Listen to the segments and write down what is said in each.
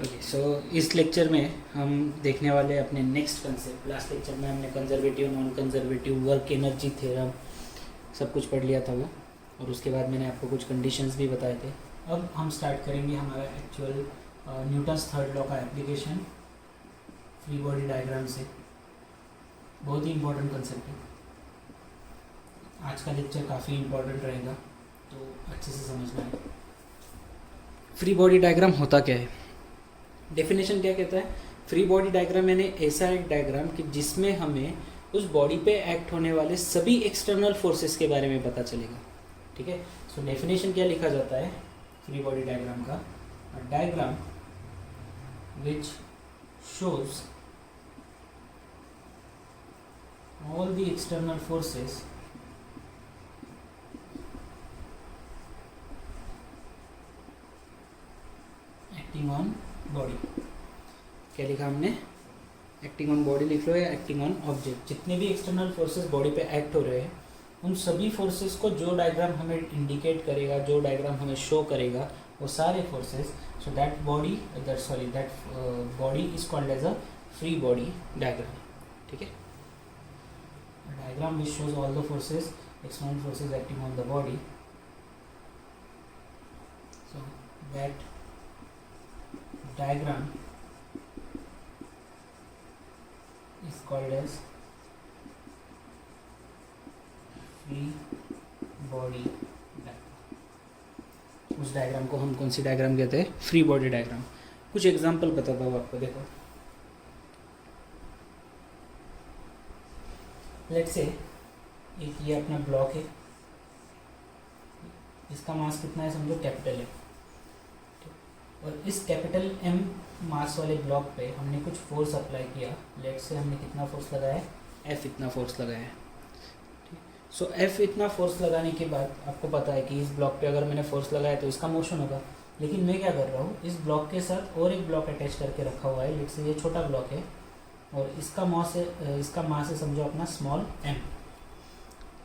Okay, सो इस lecture में हम देखने वाले हैं अपने नेक्स्ट कंसेप्ट। लास्ट लेक्चर में हमने conservative, non conservative, work energy theorem सब कुछ पढ़ लिया था वो, और उसके बाद मैंने आपको कुछ कंडीशंस भी बताए थे। अब हम स्टार्ट करेंगे हमारा एक्चुअल न्यूटन्स थर्ड लॉ का एप्लीकेशन फ्री बॉडी डायग्राम से। बहुत ही इंपॉर्टेंट कंसेप्ट है। आज का लेक्चर काफ़ी इंपॉर्टेंट रहेगा, तो अच्छे से समझना है। फ्री बॉडी डायग्राम होता क्या है, डेफिनेशन क्या कहता है। फ्री बॉडी डायग्राम यानी ऐसा एक डायग्राम कि जिसमें हमें उस बॉडी पे एक्ट होने वाले सभी एक्सटर्नल फोर्सेस के बारे में पता चलेगा। ठीक है, सो डेफिनेशन क्या लिखा जाता है फ्री बॉडी डायग्राम का, diagram which shows all the external forces acting on body. क्या लिखा हमने, एक्टिंग ऑन बॉडी लिख लो या एक्टिंग ऑन ऑब्जेक्ट। जितने भी एक्सटर्नल फोर्सेस बॉडी पे एक्ट हो रहे हैं, उन सभी फोर्सेस को जो डायग्राम हमें इंडिकेट करेगा, जो डायग्राम हमें शो करेगा, वो सारे forces, so that body is called as a free body diagram. ठीक है, diagram which shows all the forces, external forces acting on the body, so that diagram is called as free body diagram। उस diagram को हम कौन सी diagram कहते हैं, free body diagram. कुछ एग्जांपल बताता हूँ आपको। देखो, लेट्स से एक ये अपना ब्लॉक है, इसका मास कितना है समझो, कैपिटल है, और इस कैपिटल एम मास वाले ब्लॉक पे हमने कुछ फोर्स अप्लाई किया। लेट्स से हमने कितना फोर्स लगाया है, एफ इतना फोर्स लगाया है। सो एफ इतना फोर्स लगाने के बाद आपको पता है कि इस ब्लॉक पे अगर मैंने फोर्स लगाया तो इसका मोशन होगा। लेकिन मैं क्या कर रहा हूँ, इस ब्लॉक के साथ और एक ब्लॉक अटैच करके रखा हुआ है। लेट्स से ये छोटा ब्लॉक है और इसका मास है समझो अपना स्मॉल एम।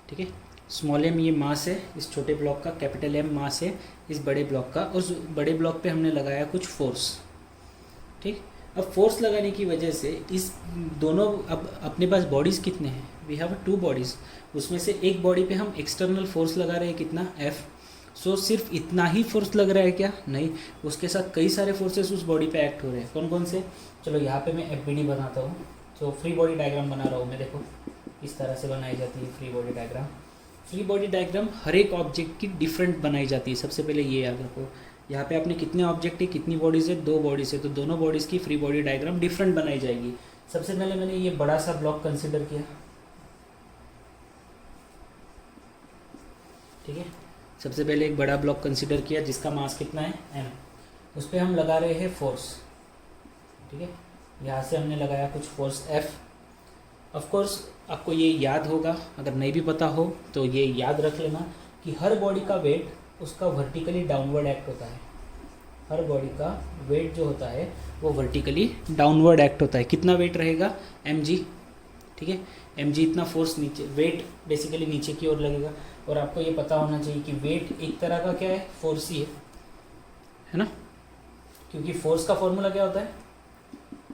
ठीक है, स्मॉल एम ये मास है इस छोटे ब्लॉक का, कैपिटल एम मास है इस बड़े ब्लॉक का, और उस बड़े ब्लॉक पे हमने लगाया कुछ फोर्स। ठीक, अब फोर्स लगाने की वजह से इस दोनों, अब अपने पास बॉडीज़ कितने हैं, वी हैव टू बॉडीज़। उसमें से एक बॉडी पे हम एक्सटर्नल फोर्स लगा रहे हैं, कितना, एफ। सो सिर्फ इतना ही फोर्स लग रहा है क्या, नहीं, उसके साथ कई सारे फोर्सेस उस बॉडी पे एक्ट हो रहे हैं। कौन कौन से, चलो यहाँ पे मैं एफ बनाता हूँ। तो फ्री बॉडी डायग्राम बना रहा हूँ मैं। देखो इस तरह से बनाई जाती है free body diagram. Free body diagram हर एक ऑब्जेक्ट की डिफरेंट बनाई जाती है। सबसे पहले ये याद रखो, यहाँ पे आपने कितने ऑब्जेक्ट है, कितनी बॉडीज़ है, दो बॉडीज़ है, तो दोनों बॉडीज़ की फ्री बॉडी डायग्राम डिफरेंट बनाई जाएगी। सबसे पहले मैंने ये बड़ा सा ब्लॉक कंसिडर किया। ठीक है, सबसे पहले एक बड़ा ब्लॉक कंसिडर किया जिसका मास कितना है, एम। उस पर हम लगा रहे हैं फोर्स। ठीक है, यहाँ से हमने लगाया कुछ फोर्स, एफ। ऑफकोर्स आपको ये याद होगा, अगर नहीं भी पता हो तो ये याद रख लेना कि हर बॉडी का वेट उसका वर्टिकली डाउनवर्ड एक्ट होता है। हर बॉडी का वेट जो होता है वो वर्टिकली डाउनवर्ड एक्ट होता है। कितना वेट रहेगा, mg। ठीक है, mg इतना फोर्स नीचे, वेट बेसिकली नीचे की ओर लगेगा। और आपको ये पता होना चाहिए कि वेट एक तरह का क्या है, फोर्स ही है ना, क्योंकि फोर्स का फॉर्मूला क्या होता है,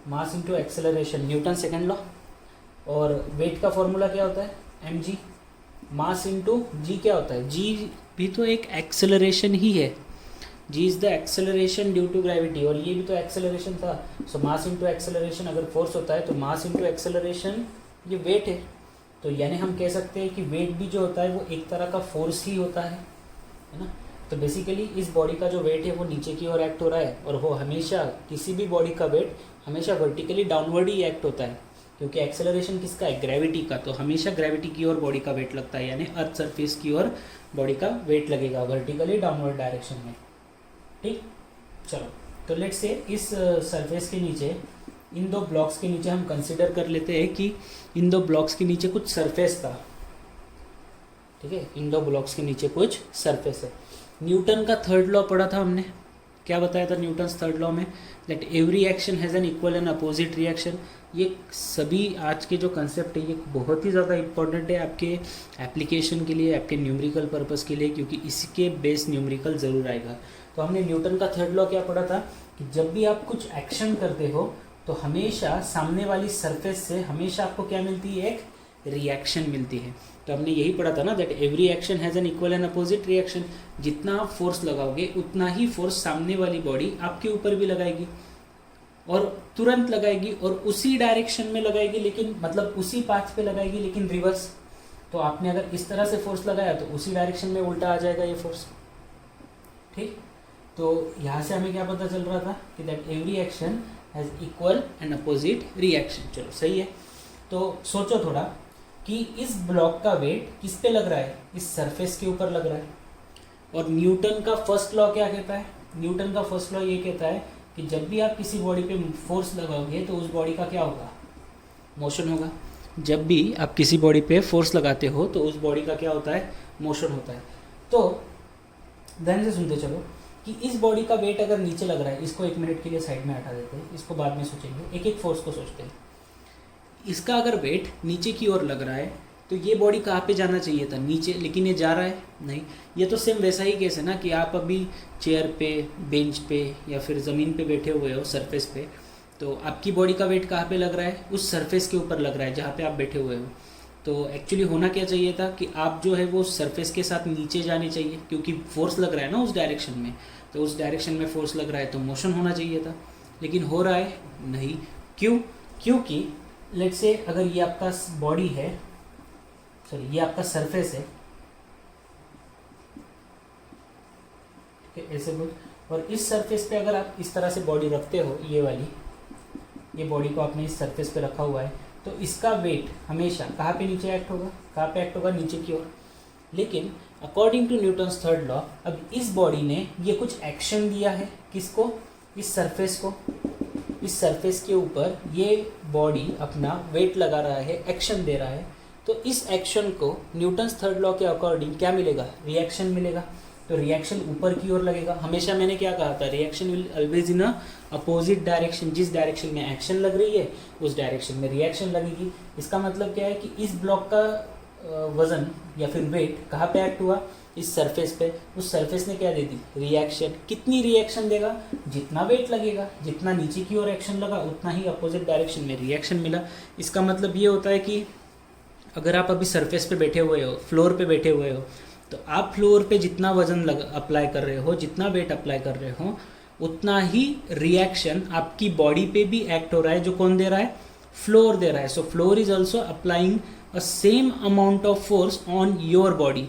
मास into acceleration, Newton second law. और वेट का फॉर्मूला क्या होता है, mg। मास इंटू जी क्या होता है, जी भी तो एक एक्सेलरेशन ही है। G is the acceleration due to gravity, और ये भी तो एक्सेलरेशन था। सो मास इंटू एक्सेलरेशन अगर फोर्स होता है तो मास इंटू एक्सेलरेशन ये वेट है। तो यानी हम कह सकते हैं कि वेट भी जो होता है वो एक तरह का फोर्स ही होता है ना। तो बेसिकली इस बॉडी का जो वेट है वो नीचे की ओर एक्ट हो रहा है, और वो हमेशा, किसी भी बॉडी का वेट हमेशा वर्टिकली डाउनवर्ड ही एक्ट होता है, क्योंकि एक्सेलरेशन किसका है, ग्रेविटी का। तो हमेशा ग्रेविटी की ओर बॉडी का वेट लगता है, यानी अर्थ सरफेस की ओर बॉडी का वेट लगेगा वर्टिकली डाउनवर्ड डायरेक्शन में। ठीक, चलो तो लेट्स से इस सरफेस के नीचे, इन दो ब्लॉक्स के नीचे हम कंसिडर कर लेते हैं कि इन दो ब्लॉक्स के नीचे कुछ सरफेस था। ठीक है, इन दो ब्लॉक्स के नीचे कुछ सरफेस है। न्यूटन का थर्ड लॉ पढ़ा था हमने, क्या बताया था न्यूटन्स थर्ड लॉ में, that every action has an equal and opposite reaction. ये सभी आज के जो कंसेप्ट है ये बहुत ही ज़्यादा इंपॉर्टेंट है आपके एप्लीकेशन के लिए, आपके न्यूमेरिकल पर्पस के लिए, क्योंकि इसके बेस न्यूमेरिकल ज़रूर आएगा। तो हमने न्यूटन का थर्ड लॉ क्या पढ़ा था कि जब भी आप कुछ एक्शन करते हो तो हमेशा सामने वाली सरफेस से हमेशा आपको क्या मिलती है, एक रिएक्शन मिलती है। तो हमने यही पढ़ा था ना, that every action has an equal and opposite reaction. जितना आप फोर्स लगाओगे उतना ही फोर्स सामने वाली बॉडी आपके ऊपर भी लगाएगी, और तुरंत लगाएगी और उसी डायरेक्शन में लगाएगी, लेकिन मतलब उसी पाथ पे लगाएगी लेकिन रिवर्स। तो आपने अगर इस तरह से फोर्स लगाया तो उसी डायरेक्शन में उल्टा आ जाएगा ये फोर्स। ठीक, तो यहाँ से हमें क्या पता चल रहा था कि that every action has equal and opposite reaction. चलो सही है। तो सोचो थोड़ा कि इस ब्लॉक का वेट किस पे लग रहा है, इस सरफेस के ऊपर लग रहा है। और न्यूटन का फर्स्ट लॉ क्या कहता है, न्यूटन का फर्स्ट लॉ ये कहता है कि जब भी आप किसी बॉडी पे फोर्स लगाओगे तो उस बॉडी का क्या होगा, मोशन होगा। जब भी आप किसी बॉडी पे फोर्स लगाते हो तो उस बॉडी का क्या होता है, मोशन होता है। तो ध्यान से सुनते चलो कि इस बॉडी का वेट अगर नीचे लग रहा है, इसको 1 मिनट के लिए साइड में हटा देते हैं, इसको बाद में सोचेंगे, एक एक फोर्स को सोचते हैं। इसका अगर वेट नीचे की ओर लग रहा है तो ये बॉडी कहाँ पे जाना चाहिए था, नीचे, लेकिन ये जा रहा है नहीं। ये तो सेम वैसा ही केस है ना कि आप अभी चेयर पे, बेंच पे या फिर ज़मीन पे बैठे हुए हो सरफेस पे, तो आपकी बॉडी का वेट कहाँ पे लग रहा है, उस सरफेस के ऊपर लग रहा है जहाँ पे आप बैठे हुए हो। तो एक्चुअली होना क्या चाहिए था कि आप जो है वो सरफेस के साथ नीचे जाने चाहिए, क्योंकि फोर्स लग रहा है ना उस डायरेक्शन में, तो उस डायरेक्शन में फोर्स लग रहा है तो मोशन होना चाहिए था, लेकिन हो रहा है नहीं। क्यों, क्योंकि लेट्स से अगर ये आपका बॉडी है, सॉरी ये आपका सरफेस है, ठीक है, ऐसे बोल, और इस सरफेस पे अगर आप इस तरह से बॉडी रखते हो, ये वाली, ये बॉडी को आपने इस सरफेस पे रखा हुआ है, तो इसका वेट हमेशा कहाँ पे नीचे एक्ट होगा, कहाँ पे एक्ट होगा, नीचे की ओर। लेकिन according to Newton's third law, अब इस बॉडी ने ये कुछ एक्शन दिया है, किसको, इस सरफेस को, इस सरफेस के ऊपर ये बॉडी अपना वेट लगा रहा है, एक्शन दे रहा है, तो इस एक्शन को न्यूटन्स थर्ड लॉ के अकॉर्डिंग क्या मिलेगा, रिएक्शन मिलेगा। तो रिएक्शन ऊपर की ओर लगेगा। हमेशा मैंने क्या कहा था, reaction will always in a opposite direction. जिस डायरेक्शन में एक्शन लग रही है उस डायरेक्शन में रिएक्शन लगेगी। इसका मतलब क्या है कि इस ब्लॉक का वजन या फिर वेट कहाँ पे एक्ट हुआ, इस सरफेस पे, उस सरफेस ने क्या दे दी, रिएक्शन। कितनी रिएक्शन देगा, जितना वेट लगेगा, जितना नीचे की ओर एक्शन लगा उतना ही अपोजिट डायरेक्शन में रिएक्शन मिला। इसका मतलब ये होता है कि अगर आप अभी सरफेस पे बैठे हुए हो, फ्लोर पे बैठे हुए हो, तो आप फ्लोर पे जितना वजन अप्लाई कर रहे हो, जितना वेट अप्लाई कर रहे हो, उतना ही रिएक्शन आपकी बॉडी पे भी एक्ट हो रहा है। जो कौन दे रहा है, फ्लोर दे रहा है। So floor is also applying a same amount of force on your body.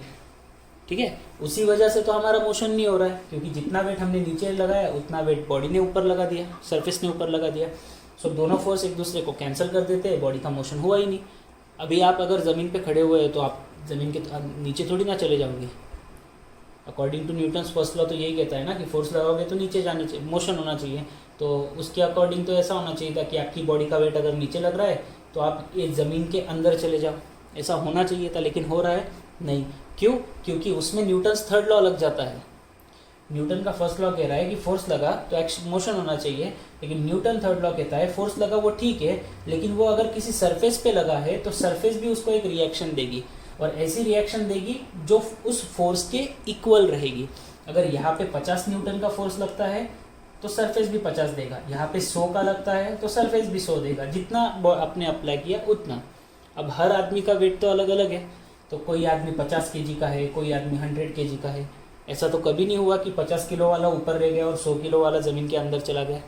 ठीक है, उसी वजह से तो हमारा मोशन नहीं हो रहा है, क्योंकि जितना वेट हमने नीचे लगाया उतना वेट बॉडी ने ऊपर लगा दिया, सरफेस ने ऊपर लगा दिया। सो दोनों फोर्स एक दूसरे को कैंसिल कर देते हैं, बॉडी का मोशन हुआ ही नहीं। अभी आप अगर ज़मीन पे खड़े हुए हो तो आप ज़मीन के नीचे थोड़ी ना चले जाओगे। According to Newton's first law तो यही कहता है ना कि फोर्स लगाओगे तो नीचे जाने चाहिए, मोशन होना चाहिए। तो उसके अकॉर्डिंग तो ऐसा होना चाहिए था कि आपकी बॉडी का वेट अगर नीचे लग रहा है तो आप ये ज़मीन के अंदर चले जाओ, ऐसा होना चाहिए था, लेकिन हो रहा है नहीं। क्यों, क्योंकि उसमें न्यूटन्स थर्ड लॉ लग जाता है। न्यूटन का फर्स्ट लॉ कह रहा है कि फोर्स लगा तो एक्शन मोशन होना चाहिए, लेकिन न्यूटन थर्ड लॉ कहता है फोर्स लगा वो ठीक है, लेकिन वो अगर किसी सरफेस पे लगा है तो सरफेस भी उसको एक रिएक्शन देगी, और ऐसी रिएक्शन देगी जो उस फोर्स के इक्वल रहेगी। अगर यहाँ पे 50 न्यूटन का फोर्स लगता है तो सरफेस भी 50 देगा, यहाँ पे 100 का लगता है तो सरफेस भी 100 देगा, जितना आपने अप्लाई किया उतना। अब हर आदमी का वेट तो अलग अलग है, तो कोई आदमी 50 kg का है, कोई आदमी 100 kg का है। ऐसा तो कभी नहीं हुआ कि 50 किलो वाला ऊपर रह गया और 100 किलो वाला ज़मीन के अंदर चला गया,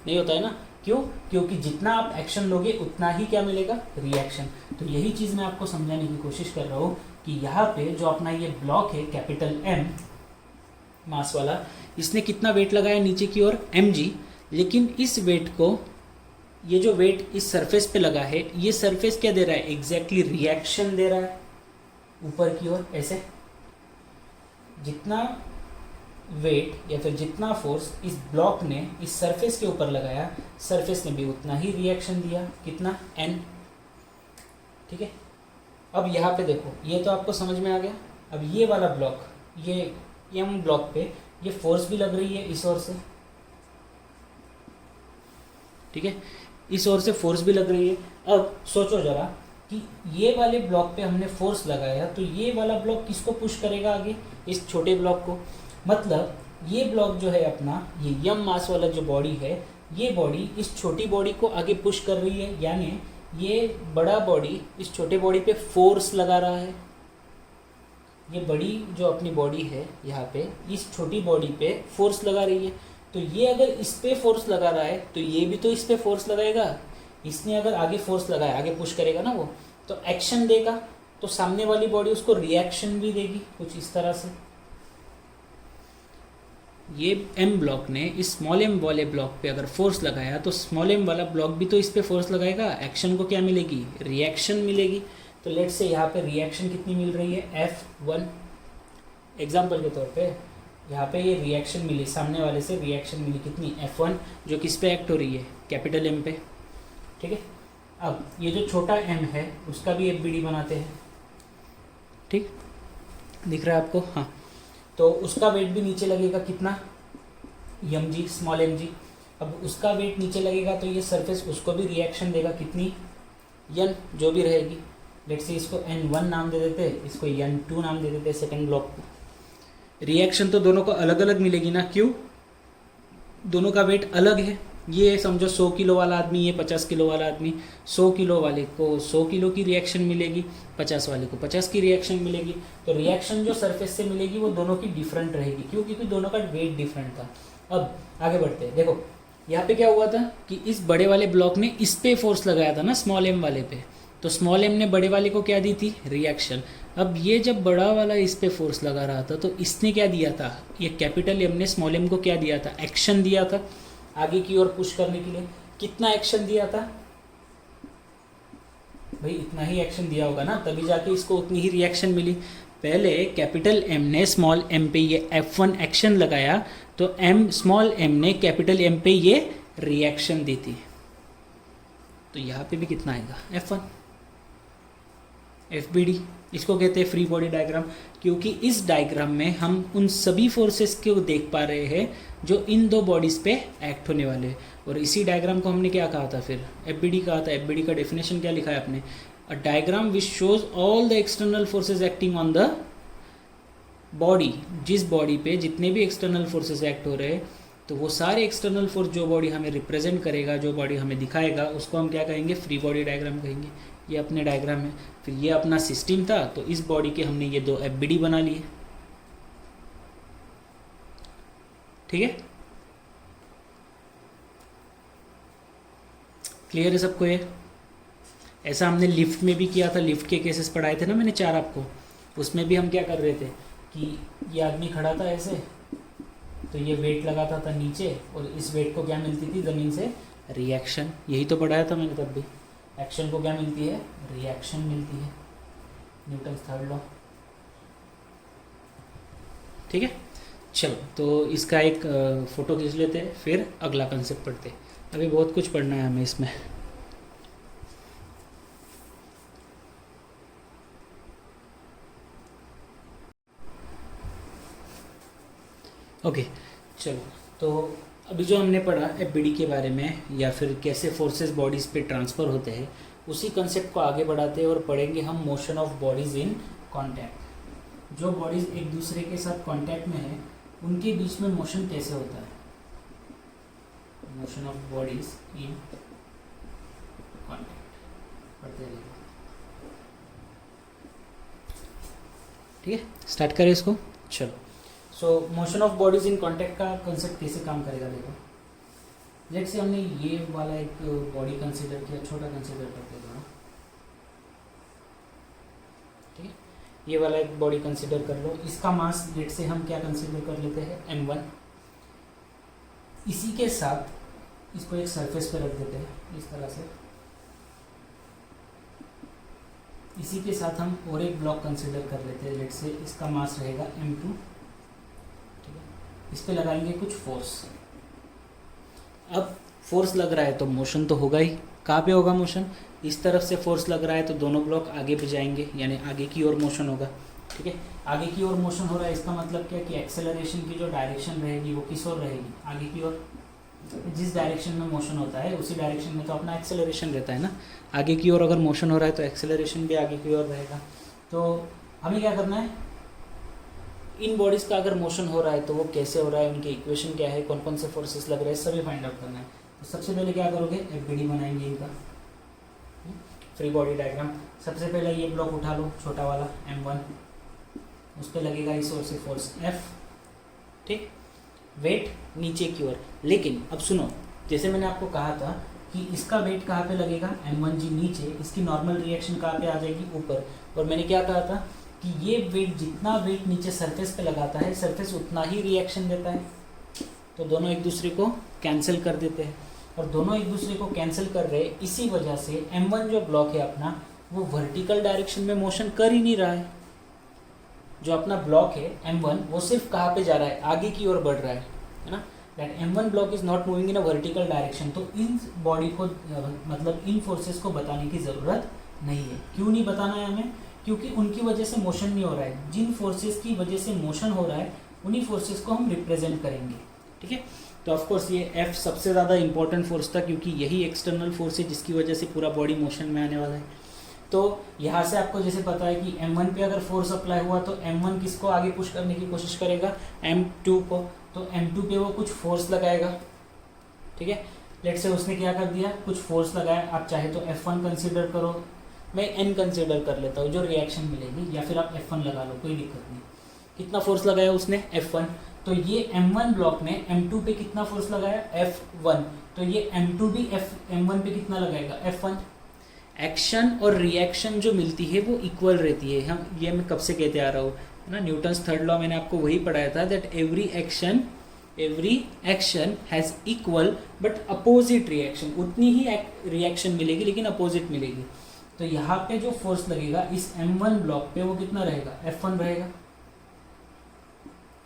नहीं होता है ना। क्यों, क्योंकि जितना आप एक्शन लोगे उतना ही क्या मिलेगा, रिएक्शन। तो यही चीज़ मैं आपको समझाने की कोशिश कर रहा हूँ कि यहाँ पे जो अपना ये ब्लॉक है कैपिटल M मास वाला, इसने कितना वेट लगाया नीचे की ओर, mg, लेकिन इस वेट को, ये जो वेट इस सरफेस पे लगा है, ये सरफेस क्या दे रहा है, एग्जैक्टली रिएक्शन दे रहा है ऊपर की ओर। ऐसे जितना वेट या फिर जितना फोर्स इस ब्लॉक ने इस सरफेस के ऊपर लगाया, सरफेस ने भी उतना ही रिएक्शन दिया, कितना, n। ठीक है, अब यहाँ पे देखो, ये तो आपको समझ में आ गया। अब ये वाला ब्लॉक, ये M ब्लॉक पे ये फोर्स भी लग रही है इस ओर से, ठीक है, इस ओर से फोर्स भी लग रही है। अब सोचो जरा कि ये वाले ब्लॉक पे हमने फोर्स लगाया तो ये वाला ब्लॉक किसको पुश करेगा आगे, इस छोटे ब्लॉक को। मतलब ये ब्लॉक जो है अपना, ये यम मास वाला जो बॉडी है, ये बॉडी इस छोटी बॉडी को आगे पुश कर रही है, यानी ये बड़ा बॉडी इस छोटे बॉडी पे फोर्स लगा रहा है। ये बड़ी जो अपनी बॉडी है यहाँ पे इस छोटी बॉडी पे फोर्स लगा रही है। तो ये अगर इस पे फोर्स लगा रहा है तो ये भी तो इस पे फोर्स लगाएगा। इसने अगर आगे फोर्स लगाया, आगे पुश करेगा ना वो, तो एक्शन देगा, तो सामने वाली बॉडी उसको रिएक्शन भी देगी कुछ इस तरह से। ये एम ब्लॉक ने इस स्मॉल एम वाले ब्लॉक पे अगर फोर्स लगाया तो स्मॉल एम वाला ब्लॉक भी तो इस पे फोर्स लगाएगा, एक्शन को क्या मिलेगी, रिएक्शन मिलेगी। तो लेट्स से यहाँ पे रिएक्शन कितनी मिल रही है, F1। एग्जाम्पल के तौर पे यहाँ पे ये रिएक्शन मिली, सामने वाले से रिएक्शन मिली कितनी, F1, जो किस पे एक्ट हो रही है, कैपिटल एम पे। ठीक है, अब ये जो छोटा एम है उसका भी FBD बनाते हैं। ठीक दिख रहा है आपको, हाँ। तो उसका वेट भी नीचे लगेगा कितना, mg, स्मॉल mg। अब उसका वेट नीचे लगेगा तो ये सरफेस उसको भी रिएक्शन देगा कितनी, n, जो भी रहेगी। लेट्स से इसको N1 नाम दे देते, इसको N2 नाम दे देते सेकंड ब्लॉक को। रिएक्शन तो दोनों को अलग अलग मिलेगी ना, क्यों, दोनों का वेट अलग है। ये समझो 100 किलो वाला आदमी, ये 50 किलो वाला आदमी, 100 किलो वाले को 100 किलो की रिएक्शन मिलेगी, 50 वाले को 50 की रिएक्शन मिलेगी। तो रिएक्शन जो सरफेस से मिलेगी वो दोनों की डिफरेंट रहेगी, क्यों, क्योंकि दोनों का वेट डिफरेंट था। अब आगे बढ़ते हैं, देखो यहाँ पे क्या हुआ था कि इस बड़े वाले ब्लॉक ने इस पे फोर्स लगाया था ना, स्मॉल एम वाले पे, तो स्मॉल एम ने बड़े वाले को क्या दी थी, रिएक्शन। अब ये जब बड़ा वाला इस पे फोर्स लगा रहा था तो इसने क्या दिया था, ये कैपिटल एम ने स्मॉल एम को क्या दिया था, एक्शन दिया था आगे की ओर पुश करने के लिए। कितना एक्शन दिया था भाई, इतना ही एक्शन दिया होगा ना, तभी जाके इसको उतनी ही रिएक्शन मिली। पहले कैपिटल एम ने स्मॉल एम पे ये F1 एक्शन लगाया, तो स्मॉल एम ने कैपिटल एम पे ये रिएक्शन दी थी। तो यहाँ पे भी कितना आएगा, F1, FBD। इसको कहते हैं फ्री बॉडी डायग्राम, क्योंकि इस डायग्राम में हम उन सभी फोर्सेस को देख पा रहे हैं जो इन दो बॉडीज़ पे एक्ट होने वाले हैं। और इसी डायग्राम को हमने क्या कहा था फिर, FBD कहा था। FBD का डेफिनेशन क्या लिखा है आपने, a diagram which shows all the external forces acting on the body. जिस बॉडी पे जितने भी एक्सटर्नल फोर्सेस एक्ट हो रहे हैं, तो वो सारे एक्सटर्नल फोर्स जो बॉडी हमें रिप्रेजेंट करेगा, जो बॉडी हमें दिखाएगा, उसको हम क्या कहेंगे, फ्री बॉडी डायग्राम कहेंगे। ये अपने डायग्राम है। फिर ये अपना सिस्टम था, तो इस बॉडी के हमने ये 2 FBD बना लिए। ठीक है, क्लियर है सबको ये। ऐसा हमने लिफ्ट में भी किया था, लिफ्ट के केसेस पढ़ाए थे ना मैंने 4 आपको। उसमें भी हम क्या कर रहे थे कि ये आदमी खड़ा था ऐसे, तो ये वेट लगाता था नीचे, और इस वेट को क्या मिलती थी ज़मीन से, रिएक्शन। यही तो पढ़ाया था मैंने तब भी। एक्शन को क्या मिलती है, रिएक्शन मिलती है, न्यूटन्स थर्ड लॉ। ठीक है, चलो तो इसका एक फ़ोटो खींच लेते हैं, फिर अगला कंसेप्ट पढ़ते हैं। अभी बहुत कुछ पढ़ना है हमें इसमें। ओके चलो, तो अभी जो हमने पढ़ा FBD के बारे में, या फिर कैसे फोर्सेस बॉडीज़ पे ट्रांसफ़र होते हैं, उसी कंसेप्ट को आगे बढ़ाते हैं और पढ़ेंगे हम motion of bodies in contact. जो बॉडीज़ एक दूसरे के साथ कांटेक्ट में है, उनके बीच में मोशन कैसे होता है, motion of bodies in contact पढ़ते रहेंगे। ठीक है, स्टार्ट करें इसको। चलो, सो motion of bodies in contact का कंसेप्ट कैसे काम करेगा, देखो। लेट्स से हमने ये वाला एक बॉडी कंसीडर किया, छोटा कंसीडर करते हैं, ठीक है। ये वाला एक बॉडी कंसीडर कर लो, इसका मास लेट से हम क्या कंसीडर कर लेते हैं, m1। इसी के साथ इसको एक सरफेस पे रख देते हैं इस तरह से। इसी के साथ हम और एक ब्लॉक कंसीडर कर लेते हैं, लेट से इसका मास रहेगा m2। इस पे लगाएंगे कुछ फोर्स। अब फोर्स लग रहा है तो मोशन तो होगा ही। कहाँ पे होगा मोशन, इस तरफ से फोर्स लग रहा है तो दोनों ब्लॉक आगे भी जाएंगे, यानी आगे की ओर मोशन होगा। ठीक है, आगे की ओर मोशन हो रहा है, इसका मतलब क्या कि एक्सेलरेशन की जो डायरेक्शन रहेगी वो किस ओर रहेगी, आगे की ओर। जिस डायरेक्शन में मोशन होता है उसी डायरेक्शन में तो अपना एक्सेलरेशन रहता है ना। आगे की ओर अगर मोशन हो रहा है तो एक्सेलरेशन भी आगे की ओर रहेगा। तो हमें क्या करना है, इन बॉडीज का अगर मोशन हो रहा है तो वो कैसे हो रहा है, उनके इक्वेशन क्या है, कौन कौन से फोर्सेस लग रहे हैं, सभी फाइंड आउट करना है। तो सबसे पहले क्या करोगे, एफबीडी बनाएंगे इनका, फ्री बॉडी डायग्राम। सबसे पहले ये ब्लॉक उठा लो, छोटा वाला M1, उस पर लगेगा इस ओर से फोर्स F, ठीक, वेट नीचे की ओर। लेकिन अब सुनो, जैसे मैंने आपको कहा था कि इसका वेट कहाँ पे लगेगा, M1G नीचे, इसकी नॉर्मल रिएक्शन कहाँ पे आ जाएगी, ऊपर। और मैंने क्या कहा था कि ये वेट, जितना वेट नीचे सरफेस पे लगाता है, सरफेस उतना ही रिएक्शन देता है। तो दोनों एक दूसरे को कैंसिल कर देते हैं, और दोनों एक दूसरे को कैंसिल कर रहे हैं। इसी वजह से M1 जो ब्लॉक है अपना, वो वर्टिकल डायरेक्शन में मोशन कर ही नहीं रहा है। जो अपना ब्लॉक है M1, वो सिर्फ कहाँ पे जा रहा है, आगे की ओर बढ़ रहा है ना। That M1 block is not moving in a vertical direction. तो इन बॉडी को मतलब इन फोर्सेस को बताने की ज़रूरत नहीं है। क्यों नहीं बताना है हमें, क्योंकि उनकी वजह से मोशन नहीं हो रहा है। जिन फोर्सेस की वजह से मोशन हो रहा है, उन्हीं फोर्सेस को हम रिप्रेजेंट करेंगे, ठीक है। तो ऑफकोर्स ये F सबसे ज़्यादा इंपॉर्टेंट फोर्स था, क्योंकि यही एक्सटर्नल फोर्स है जिसकी वजह से पूरा बॉडी मोशन में आने वाला है। तो यहाँ से आपको जैसे पता है कि M1 पे अगर फोर्स अप्लाई हुआ तो M1 किसको आगे पुश करने की कोशिश करेगा, M2 को। तो M2 पे वो कुछ फोर्स लगाएगा, ठीक है। लेट्स से उसने क्या कर दिया, कुछ फोर्स लगाया। आप चाहे तो F1 कंसीडर करो, मैं N कंसीडर कर लेता हूँ, जो रिएक्शन मिलेगी, या फिर आप F1 लगा लो, कोई दिक्कत नहीं। कितना फोर्स लगाया उसने, F1। तो ये M1 ब्लॉक ने M2 पे कितना फोर्स लगाया, F1। तो ये M2 भी M1 पे कितना लगाएगा, F1। एक्शन और रिएक्शन जो मिलती है वो इक्वल रहती है। हम ये मैं कब से कहते आ रहा हूँ ना, न्यूटन्स थर्ड लॉ, मैंने आपको वही पढ़ाया था, that every action has equal but opposite reaction. उतनी ही रिएक्शन मिलेगी लेकिन अपोजिट मिलेगी। तो यहाँ पे जो फोर्स लगेगा इस M1 ब्लॉक पे, वो कितना रहेगा, F1 रहेगा,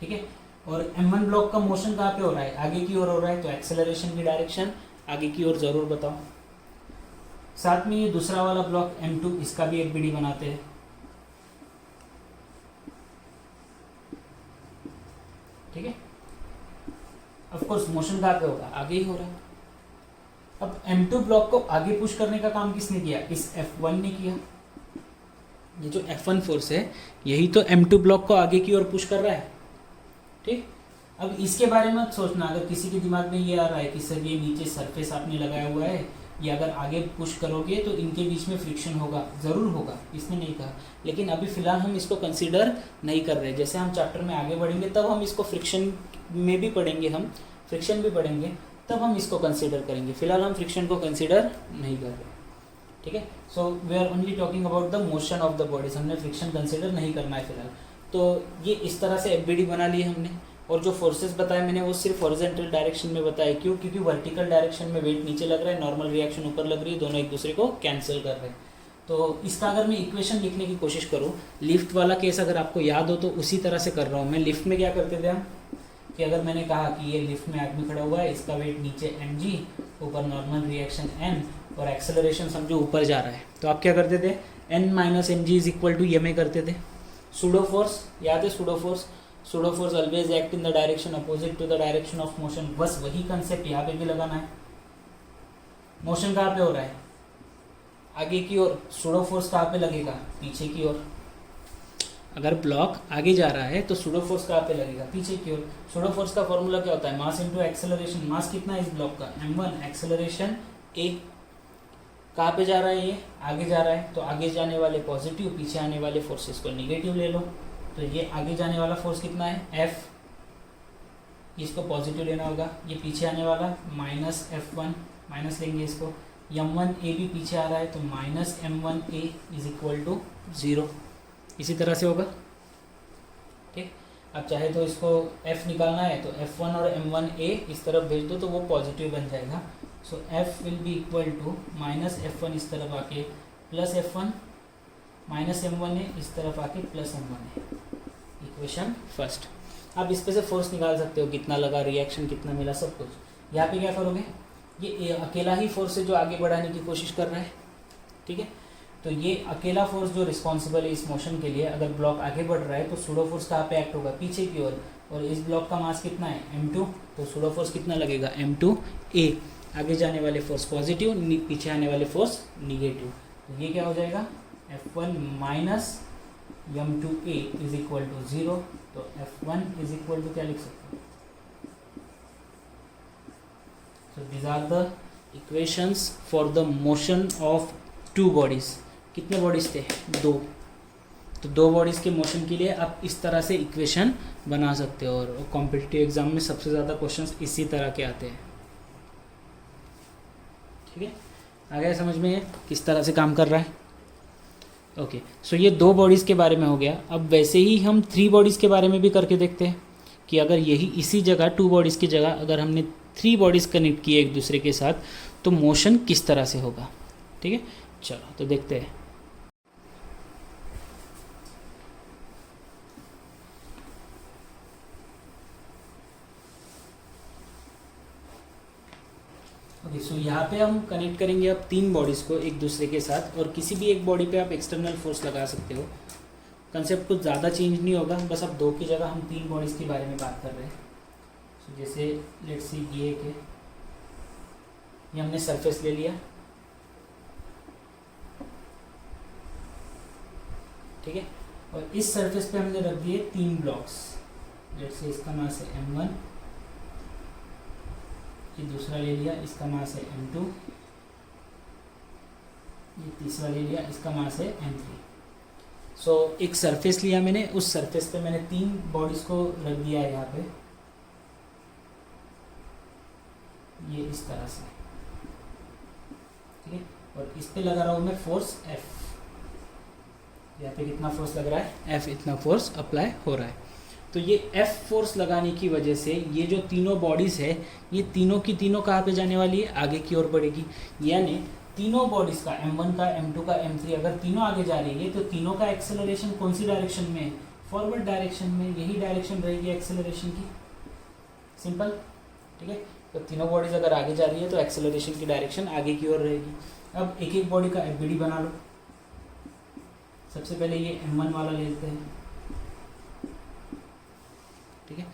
ठीक है। और M1 ब्लॉक का मोशन कहाँ पे हो रहा है, आगे की ओर हो रहा है। तो एक्सेलरेशन की डायरेक्शन आगे की ओर जरूर बताओ। साथ में ये दूसरा वाला ब्लॉक M2, इसका भी एक बीडी बनाते हैं, ठीक है। ऑफ कोर्स मोशन कहाँ पे होगा, आगे ही हो रहा है। अब M2 ब्लॉक को आगे पुश करने का काम किसने किया, इस F1 ने किया। ये जो F1 फोर्स है, यही तो M2 ब्लॉक को आगे की ओर पुश कर रहा है, ठीक। अब इसके बारे में सोचना, अगर किसी के दिमाग में ये आ रहा है कि सर ये नीचे सरफेस आपने लगाया हुआ है, ये अगर आगे पुश करोगे तो इनके बीच में फ्रिक्शन होगा, ज़रूर होगा, इसने नहीं कहा। लेकिन अभी फ़िलहाल हम इसको कंसीडर नहीं कर रहे। जैसे हम चैप्टर में आगे बढ़ेंगे तब हम इसको फ्रिक्शन में भी पढ़ेंगे, हम फ्रिक्शन भी पढ़ेंगे, तब हम इसको कंसीडर करेंगे। फिलहाल हम फ्रिक्शन को कंसीडर नहीं कर रहे, ठीक है। So we are only talking about the motion of the bodies. हमने फ्रिक्शन कंसीडर नहीं करना है फिलहाल। तो ये इस तरह से एफबीडी बना ली हमने। और जो फोर्सेस बताए मैंने, वो सिर्फ हॉरिजॉन्टल डायरेक्शन में बताए। क्यों, क्योंकि वर्टिकल डायरेक्शन में वेट नीचे लग रहा है, नॉर्मल रिएक्शन ऊपर लग रही है, दोनों एक दूसरे को कैंसिल कर रहे हैं। तो इसका अगर मैं इक्वेशन लिखने की कोशिश करूँ, लिफ्ट वाला केस अगर आपको याद हो तो उसी तरह से कर रहा हूँ मैं। लिफ्ट में क्या करते थे हम, कि अगर मैंने कहा कि ये लिफ्ट में आदमी खड़ा हुआ है, इसका वेट नीचे mg, ऊपर नॉर्मल रिएक्शन n, और एक्सेलरेशन समझो ऊपर जा रहा है, तो आप क्या करते थे, n minus mg is equal to ये में करते थे। सूडो फोर्स याद है, pseudo force always act in the direction opposite to the direction of motion. बस वही कंसेप्ट यहाँ पे भी लगाना है। मोशन कहाँ पे हो रहा है, आगे की ओर। सूडो फोर्स कहाँ पे लगेगा, पीछे की ओर। अगर ब्लॉक आगे जा रहा है तो सूडो फोर्स कहाँ पे लगेगा, पीछे की ओर। सूडो फोर्स का फॉर्मूला क्या होता है, मास इनटू एक्सेलरेशन। मास कितना है इस ब्लॉक का, m1, एक्सेलरेशन a। कहाँ पे जा रहा है, ये आगे जा रहा है, तो आगे जाने वाले पॉजिटिव, पीछे आने वाले फोर्सेस को नेगेटिव ले लो। तो ये आगे जाने वाला फोर्स कितना है, F, इसको पॉजिटिव लेना होगा। ये पीछे आने वाला माइनस F1, माइनस लेंगे इसको। m1a भी पीछे आ रहा है, तो minus m1a is equal to 0। इसी तरह से होगा, ठीक। अब चाहे तो इसको F निकालना है तो F1 और m1a इस तरफ भेज दो तो वो पॉजिटिव बन जाएगा। So F will be equal to minus F1 इस तरफ आके प्लस F1, माइनस m1a इस तरफ आके प्लस m1a। Equation first. आप इस पे से फोर्स निकाल सकते हो, कितना लगा, रिएक्शन कितना मिला, सब कुछ। यहाँ पे क्या करोगे, ये अकेला ही फोर्स है जो आगे बढ़ाने की कोशिश कर रहा है, ठीक है। तो ये अकेला फोर्स जो रिस्पॉन्सिबल है इस मोशन के लिए, अगर ब्लॉक आगे बढ़ रहा है तो सूडो फोर्स कहाँ पे एक्ट होगा, पीछे की ओर। और इस ब्लॉक का मास कितना है, m2, तो सूडो फोर्स कितना लगेगा, m2a। आगे जाने वाले फोर्स पॉजिटिव, पीछे आने वाले फोर्स निगेटिव। तो ये क्या हो जाएगा, F1 minus m2a is equal to 0, तो F1 इज इक्वल टू क्या लिख सकते हैं? So these are the equations for the motion of two bodies. कितने बॉडीज थे? 2। तो 2 बॉडीज़ के मोशन के लिए आप इस तरह से इक्वेशन बना सकते हो, और कॉम्पिटिटिव एग्जाम में सबसे ज़्यादा क्वेश्चंस इसी तरह के आते हैं। ठीक है, आ गया समझ में ये किस तरह से काम कर रहा है? ओके, सो ये 2 बॉडीज़ के बारे में हो गया। अब वैसे ही हम 3 बॉडीज़ के बारे में भी करके देखते हैं कि अगर यही इसी जगह 2 बॉडीज़ की जगह अगर हमने 3 बॉडीज़ कनेक्ट किए एक दूसरे के साथ तो मोशन किस तरह से होगा। ठीक है, चलो तो देखते हैं। ओके, सो यहाँ पे हम कनेक्ट करेंगे अब 3 बॉडीज़ को एक दूसरे के साथ, और किसी भी एक बॉडी पे आप एक्सटर्नल फोर्स लगा सकते हो। कंसेप्ट कुछ ज़्यादा चेंज नहीं होगा, बस अब 2 की जगह हम 3 बॉडीज़ के बारे में बात कर रहे हैं। सो जैसे लेट्स सी ये हमने सरफेस ले लिया, ठीक है, और इस सरफेस पे हमने रख दिए 3 ब्लॉक्स। लेट्स से इसका मास है m1, ये दूसरा ले लिया, इसका मास है m2, ये तीसरा ले लिया, इसका मास है m3। सो एक सरफेस लिया मैंने, उस सरफेस पे मैंने 3 बॉडीज़ को रख दिया है यहाँ पे, ये इस तरह से, ठीक है, और इस पे लगा रहा हूँ मैं फोर्स F। यहाँ पे कितना फोर्स लग रहा है? F इतना फोर्स अप्लाई हो रहा है। तो ये F फोर्स लगाने की वजह से ये जो तीनों बॉडीज़ है, ये तीनों की तीनों कहाँ पे जाने वाली है? आगे की ओर बढ़ेगी। यानी तीनों बॉडीज़ का m1 का m2 का m3 अगर तीनों आगे जा रही है तो तीनों का एक्सेलरेशन कौन सी डायरेक्शन में है? फॉरवर्ड डायरेक्शन में। यही डायरेक्शन रहेगी एक्सेलरेशन की, सिंपल। ठीक है, तो तीनों बॉडीज़ अगर आगे जा रही है तो एक्सेलरेशन की डायरेक्शन आगे की ओर रहेगी। अब एक एक बॉडी का FBD बना लो। सबसे पहले ये m1 वाला लेते हैं, ठीक है,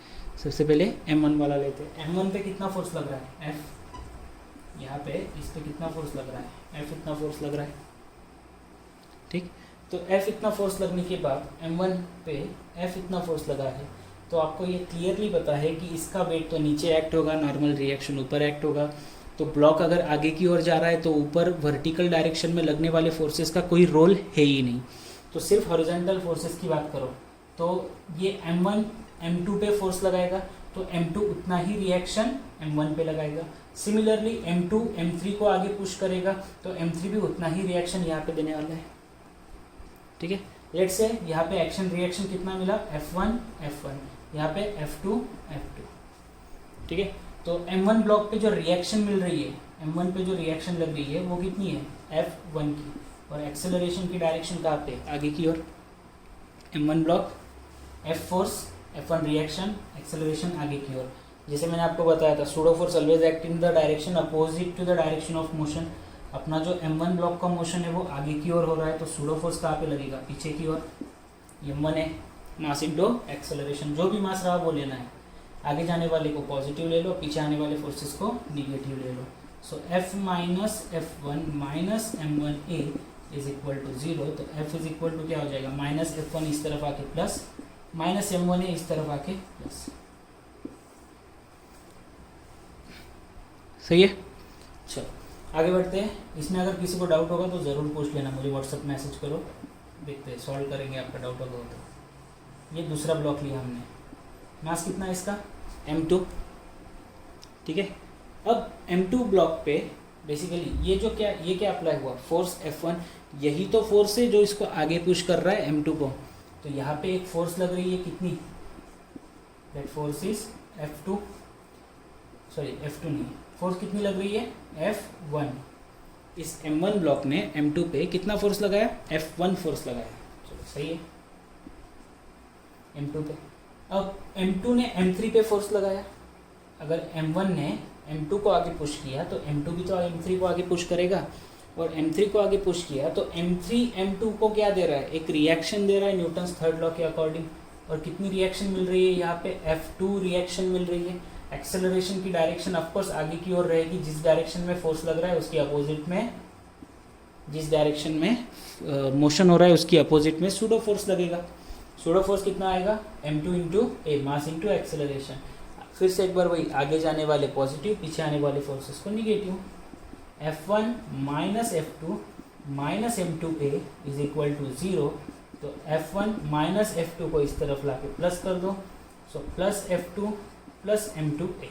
सबसे पहले m1 वाला लेते हैं। m1 पे कितना फोर्स लग रहा है? F। यहाँ पे इस पे कितना फोर्स लग रहा है? F इतना फोर्स लग रहा है, ठीक। तो F इतना फोर्स लगने के बाद m1 पे F इतना फोर्स लगा है, तो आपको ये क्लियरली पता है कि इसका वेट तो नीचे एक्ट होगा, नॉर्मल रिएक्शन ऊपर एक्ट होगा। तो ब्लॉक अगर आगे की ओर जा रहा है तो ऊपर वर्टिकल डायरेक्शन में लगने वाले फोर्सेस का कोई रोल है ही नहीं। तो सिर्फ हॉरिजॉन्टल फोर्सेस की बात करो तो ये m1 m2 पे फोर्स लगाएगा, तो m2 उतना ही रिएक्शन m1 पे लगाएगा। सिमिलरली m2 m3 को आगे पुश करेगा तो m3 भी उतना ही रिएक्शन यहाँ पे देने वाला है, ठीक है। लेट्स से यहाँ पे एक्शन रिएक्शन कितना मिला? F1 F1, यहाँ पे F2 F2, ठीक है। तो m1 ब्लॉक पे जो रिएक्शन मिल रही है, m1 पे जो रिएक्शन लग रही है वो कितनी है? F1 की। और एक्सेलरेशन की डायरेक्शन कहाँ पे? आगे की ओर। m1 block, F force, F1 reaction, acceleration आगे की ओर। जैसे मैंने आपको बताया था, pseudo force always act in the direction opposite to the direction of motion. अपना जो m1 ब्लॉक का मोशन है वो आगे की ओर हो रहा है, तो सूडो फोर्स कहाँ पे लगेगा? पीछे की ओर। m1 है, मास इनटू एक्सेलरेशन, जो भी मास रहा वो लेना है। आगे जाने वाले को पॉजिटिव ले लो, पीछे आने वाले फोर्सेस को निगेटिव ले लो। So F minus F1 minus m1a is equal to 0। तो F इज इक्वल टू क्या हो जाएगा? माइनस F1 इस तरफ आके प्लस, माइनस m1a इस तरफ आके प्लस। सही है, चलो आगे बढ़ते हैं। इसमें अगर किसी को डाउट होगा तो ज़रूर पूछ लेना, मुझे व्हाट्सएप मैसेज करो, देखते हैं सॉल्व करेंगे आपका डाउट होगा तो। ये दूसरा ब्लॉक लिया हमने, मास कितना है इसका? m2, ठीक है। अब m2 ब्लॉक पे बेसिकली ये क्या अप्लाई हुआ? Force F1। यही तो फोर्स है जो इसको आगे पुश कर रहा है m2 को। तो यहाँ पे एक फोर्स लग रही है, कितनी? That force is F2, sorry F2 नहीं, फोर्स कितनी लग रही है? F1। इस m1 ब्लॉक ने m2 पे कितना फोर्स लगाया? F1 फोर्स लगाया। चलो सही है, m2 पे। अब m2 ने m3 पे फोर्स लगाया। अगर m1 ने m2 को आगे पुश किया तो m2 भी तो m3 को आगे पुश करेगा, और m3 को आगे पुश किया तो m3 m2 को क्या दे रहा है? एक रिएक्शन दे रहा है न्यूटन्स थर्ड लॉ के अकॉर्डिंग। और कितनी रिएक्शन मिल रही है यहाँ पे? F2 रिएक्शन मिल रही है। एक्सेलरेशन की डायरेक्शन ऑफकोर्स आगे की ओर रहेगी, जिस डायरेक्शन में फोर्स लग रहा है उसके अपोजिट में जिस डायरेक्शन में मोशन हो रहा है उसकी अपोजिट में सूडो फोर्स लगेगा। सूडो फोर्स कितना आएगा, m2 इंटू ए, मास इंटू एक्सेलरेशन। फिर से एक बार वही, आगे जाने वाले पॉजिटिव, पीछे आने वाले फोर्सेस को negative. F1 minus F2 minus M2A is equal to 0। तो F1 माइनस F2 को इस तरफ लाके प्लस कर दो, so plus F2 plus M2A।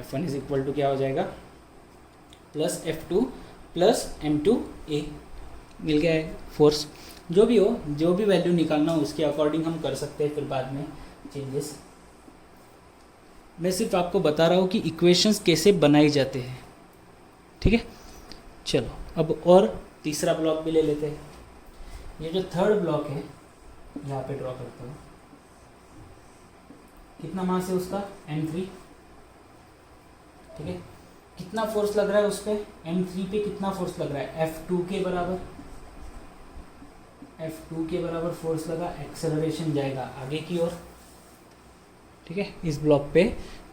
F1 is equal to क्या हो जाएगा, प्लस F2 प्लस M2A। मिल गया है फोर्स। जो भी हो, जो भी वैल्यू निकालना हो उसके अकॉर्डिंग हम कर सकते हैं फिर बाद में चेंजेस। मैं सिर्फ आपको बता रहा हूँ कि इक्वेशंस कैसे बनाई जाते हैं, ठीक है। चलो अब और तीसरा ब्लॉक भी ले लेते हैं। ये जो थर्ड ब्लॉक है यहाँ पे ड्रॉ करता हूँ। कितना मास है उसका, M3, ठीक है। कितना फोर्स लग रहा है उस पर, M3 पे कितना फोर्स लग रहा है, F2 के बराबर। F2 के बराबर फोर्स लगा, एक्सेलरेशन जाएगा आगे की ओर, ठीक है। इस ब्लॉक पे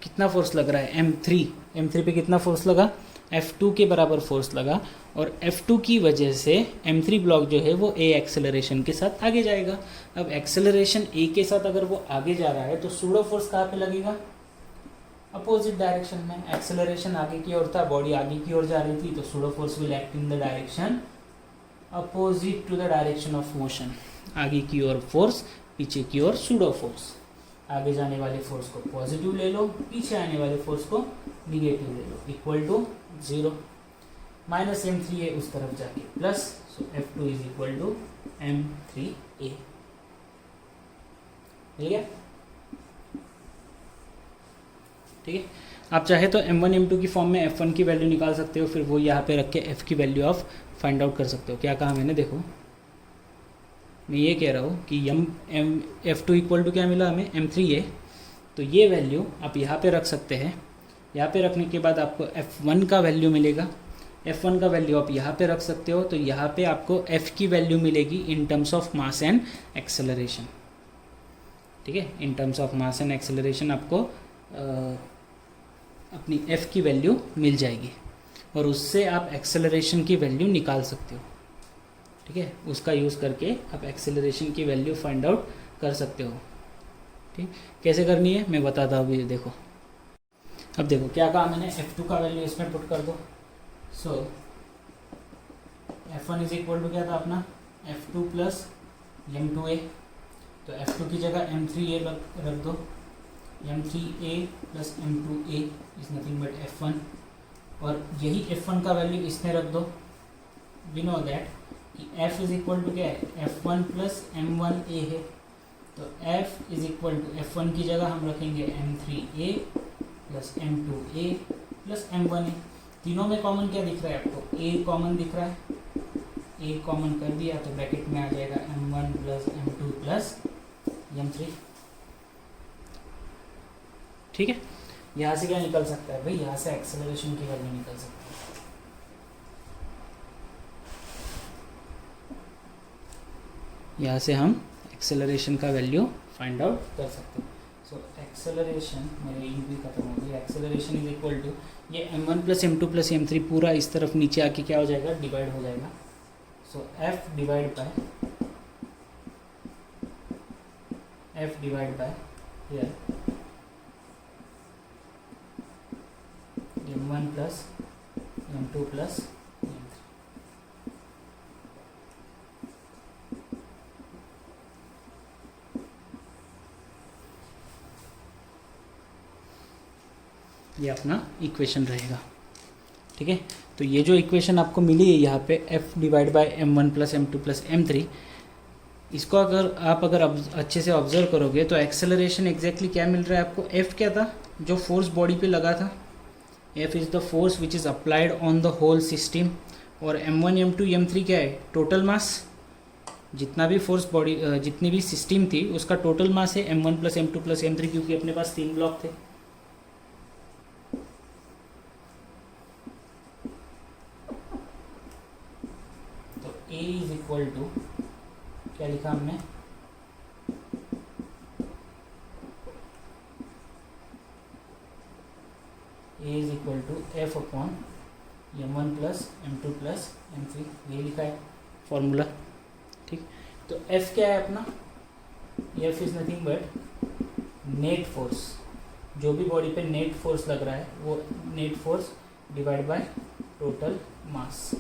कितना फोर्स लग रहा है, M3 पे कितना फोर्स लगा, F2 के बराबर फोर्स लगा, और F2 की वजह से M3 ब्लॉक जो है वो A एक्सेलरेशन के साथ आगे जाएगा। अब एक्सेलरेशन A के साथ अगर वो आगे जा रहा है तो सूडो फोर्स कहाँ पे लगेगा, अपोजिट डायरेक्शन में। एक्सेलरेशन आगे की ओर था, बॉडी आगे की ओर जा रही थी, तो pseudo force will act in the direction opposite to the direction of motion. आगे की ओर फोर्स, पीछे की ओर सूडो फोर्स। आगे जाने वाले फोर्स को पॉजिटिव ले लो, पीछे आने वाले फोर्स को निगेटिव ले लो, इक्वल टू 0। माइनस M3A उस तरफ जाके plus, so F2 is equal to M3A। मिल गया, ठीक है। आप चाहे तो M1 M2 की फॉर्म में F1 की वैल्यू निकाल सकते हो, फिर वो यहाँ पे रख के F की वैल्यू ऑफ फाइंड आउट कर सकते हो। क्या कहा मैंने, देखो मैं ये कह रहा हूँ कि F2 इक्वल टू क्या मिला हमें, M3A। तो ये वैल्यू आप यहाँ पे रख सकते हैं। यहाँ पे रखने के बाद आपको F1 का वैल्यू मिलेगा। F1 का वैल्यू आप यहाँ पे रख सकते हो, तो यहाँ पे आपको F की वैल्यू मिलेगी in terms of mass and acceleration, ठीक है। In terms of mass and acceleration आपको अपनी F की वैल्यू मिल जाएगी, और उससे आप एक्सेलरेशन की वैल्यू निकाल सकते हो, ठीक है। उसका यूज़ करके आप एक्सेलरेशन की वैल्यू फाइंड आउट कर सकते हो, ठीक। कैसे करनी है मैं बताता हूँ अभी, देखो। अब देखो क्या कहा मैंने, F2 का वैल्यू इसमें पुट कर दो। सो F1 इज इक्वल टू क्या था अपना, F2 प्लस M2A। तो F2 की जगह M3A रख दो। M3A plus M2A is nothing but F1, और यही F1 का वैल्यू इसमें रख दो। वी नो दैट कि F इज इक्वल टू क्या है, F1 प्लस M1A है। तो F is equal to F1 की जगह हम रखेंगे M3A plus M2A plus M1A। तीनों में कॉमन क्या दिख रहा है आपको, A कॉमन दिख रहा है। A कॉमन कर दिया तो ब्रैकेट में आ जाएगा M1 plus M2 plus M3, ठीक है। यहाँ से क्या निकल सकता है भाई, यहाँ से एक्सेलरेशन की वैल्यू निकल सकती है। यहाँ से हम एक्सेलरेशन का वैल्यू फाइंड आउट कर सकते हैं। सो एक्सेलरेशन, मेरे यू भी खत्म हो गई। एक्सेलरेशन इज इक्वल टू ये M1 plus M2 plus M3 पूरा इस तरफ नीचे आके क्या हो जाएगा, डिवाइड हो जाएगा। So F divide by here M1 plus M2 plus M3। ये अपना इक्वेशन रहेगा, ठीक है। तो ये जो इक्वेशन आपको मिली है यहाँ पे F divide by M1 plus M2 plus M3, इसको अगर अच्छे से ऑब्जर्व करोगे तो एक्सेलरेशन एग्जैक्टली क्या मिल रहा है आपको। F क्या था, जो फोर्स बॉडी पे लगा था, F is the force which is applied on the whole system. और M1 M2 M3 क्या है, टोटल मास। जितना भी फोर्स बॉडी, जितनी भी सिस्टम थी उसका टोटल मास है M1 plus M2 plus M3, क्योंकि अपने पास 3 ब्लॉक थे। तो A इज इक्वल टू क्या लिखा हमने, A is equal to F upon m1 plus m2 plus m3, ये लिखा है फॉर्मूला। ठीक, तो F क्या है अपना, F is nothing but net force, जो भी बॉडी पे नेट फोर्स लग रहा है वो net force divide by total mass.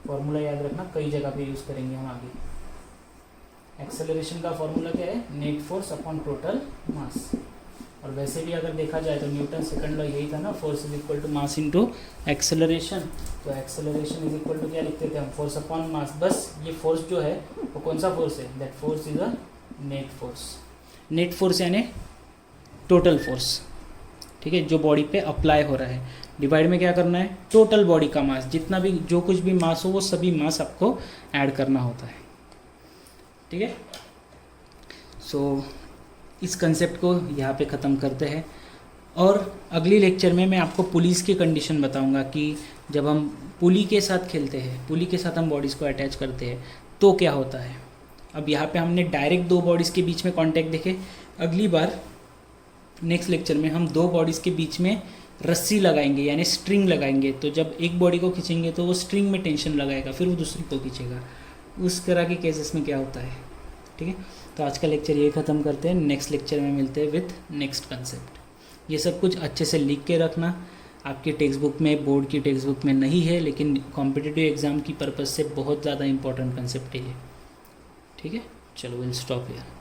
Formula याद रखना, कई जगह पे यूज़ करेंगे हम आगे। एक्सेलरेशन का फॉर्मूला क्या है, net force upon total mass. और वैसे भी अगर देखा जाए तो न्यूटन सेकंड लॉ यही था ना, force is equal to mass into acceleration. तो एक्सेलरेशन इज इक्वल टू क्या लिखते थे हम, फोर्स अपॉन मास। बस ये फोर्स जो है वो कौन सा फोर्स है, that force is a net force. Net force यानी टोटल फोर्स, ठीक है, जो बॉडी पे अप्लाई हो रहा है। डिवाइड में क्या करना है, टोटल बॉडी का मास, जितना भी जो कुछ भी मास हो वो सभी मास आपको ऐड करना होता है। ठीक है, सो इस कंसेप्ट को यहाँ पे ख़त्म करते हैं। और अगली लेक्चर में मैं आपको पुलिस की कंडीशन बताऊंगा कि जब हम पुली के साथ खेलते हैं, पुली के साथ हम बॉडीज़ को अटैच करते हैं तो क्या होता है। अब यहाँ पे हमने डायरेक्ट दो बॉडीज़ के बीच में कांटेक्ट देखे। अगली बार नेक्स्ट लेक्चर में हम दो बॉडीज़ के बीच में रस्सी लगाएंगे यानी स्ट्रिंग लगाएंगे। तो जब एक बॉडी को खींचेंगे तो वो स्ट्रिंग में टेंशन लगाएगा, फिर वो दूसरी को खींचेगा। उस तरह के केसेस में क्या होता है। ठीक है, तो आज का लेक्चर ये ख़त्म करते हैं। नेक्स्ट लेक्चर में मिलते हैं विथ नेक्स्ट कंसेप्ट। ये सब कुछ अच्छे से लिख के रखना, आपके टेक्स्ट बुक में, बोर्ड की टेक्स्ट बुक में नहीं है, लेकिन कॉम्पिटिटिव एग्ज़ाम की पर्पज़ से बहुत ज़्यादा इंपॉर्टेंट कंसेप्ट है ये। ठीक है, चलो विल स्टॉप हियर।